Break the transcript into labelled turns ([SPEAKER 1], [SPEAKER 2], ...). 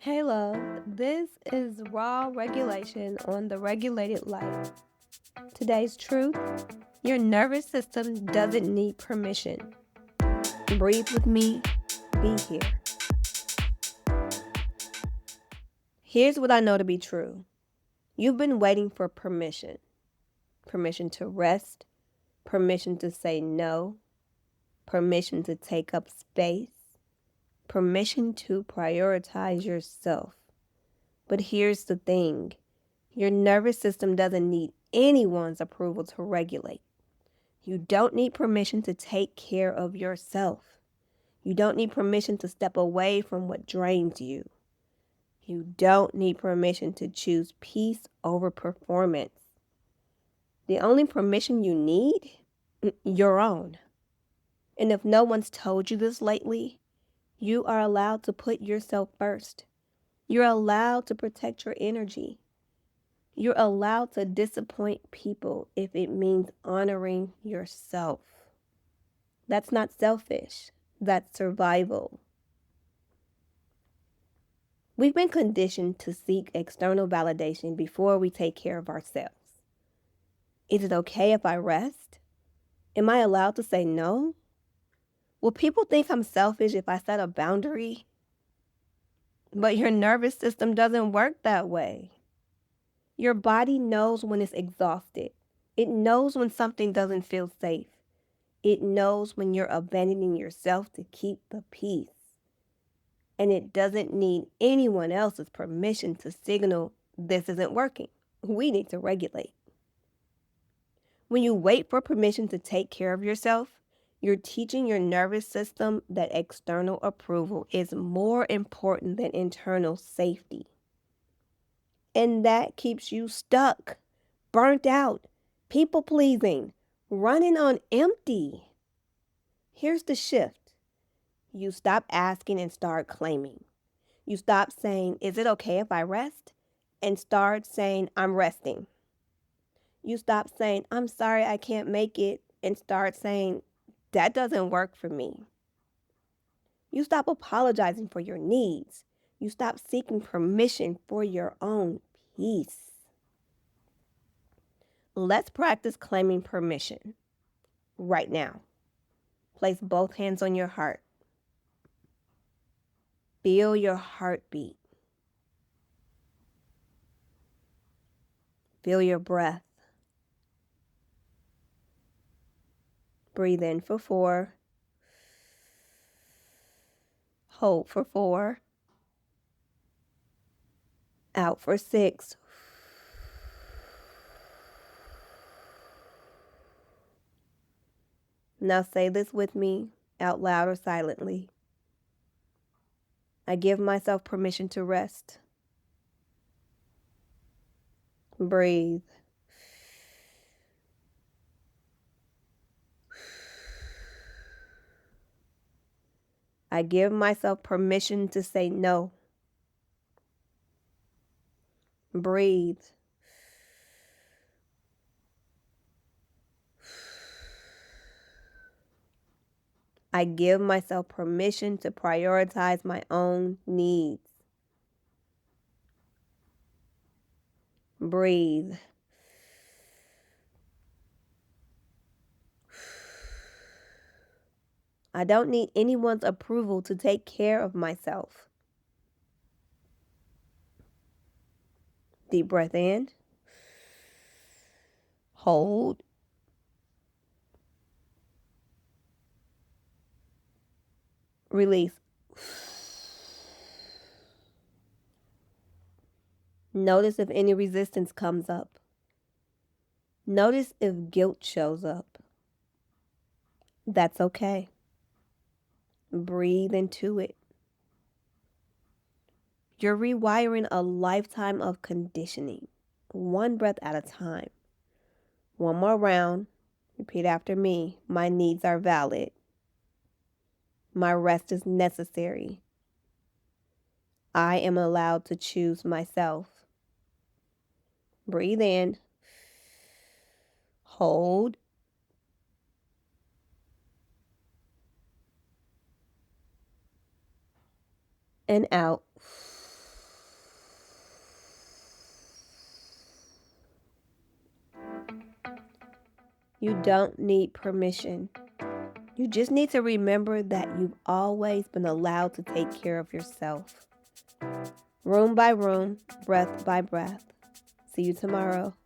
[SPEAKER 1] Hey love, this is Raw Regulation on the Regulated Life. Today's truth: your nervous system doesn't need permission. Breathe with me, be here. Here's what I know to be true. You've been waiting for permission. Permission to rest, permission to say no, permission to take up space, permission to prioritize yourself. But here's the thing. Your nervous system doesn't need anyone's approval to regulate. You don't need permission to take care of yourself. You don't need permission to step away from what drains you. You don't need permission to choose peace over performance. The only permission you need, your own. And if no one's told you this lately, you are allowed to put yourself first. You're allowed to protect your energy. You're allowed to disappoint people if it means honoring yourself. That's not selfish. That's survival. We've been conditioned to seek external validation before we take care of ourselves. Is it okay if I rest? Am I allowed to say no? Will people think I'm selfish if I set a boundary? But your nervous system doesn't work that way. Your body knows when it's exhausted. It knows when something doesn't feel safe. It knows when you're abandoning yourself to keep the peace. And it doesn't need anyone else's permission to signal this isn't working. We need to regulate. When you wait for permission to take care of yourself, you're teaching your nervous system that external approval is more important than internal safety. And that keeps you stuck, burnt out, people-pleasing, running on empty. Here's the shift. You stop asking and start claiming. You stop saying, is it okay if I rest? And start saying, I'm resting. You stop saying, I'm sorry I can't make it, and start saying, that doesn't work for me. You stop apologizing for your needs. You stop seeking permission for your own peace. Let's practice claiming permission right now. Place both hands on your heart. Feel your heartbeat. Feel your breath. Breathe in for 4. Hold for 4. Out for 6. Now say this with me, out loud or silently. I give myself permission to rest. Breathe. I give myself permission to say no. Breathe. I give myself permission to prioritize my own needs. Breathe. I don't need anyone's approval to take care of myself. Deep breath in. Hold. Release. Notice if any resistance comes up. Notice if guilt shows up. That's okay. Breathe into it. You're rewiring a lifetime of conditioning, one breath at a time. One more round. Repeat after me. My needs are valid. My rest is necessary. I am allowed to choose myself. Breathe in. Hold. And out. You don't need permission. You just need to remember that you've always been allowed to take care of yourself. Room by room, breath by breath. See you tomorrow.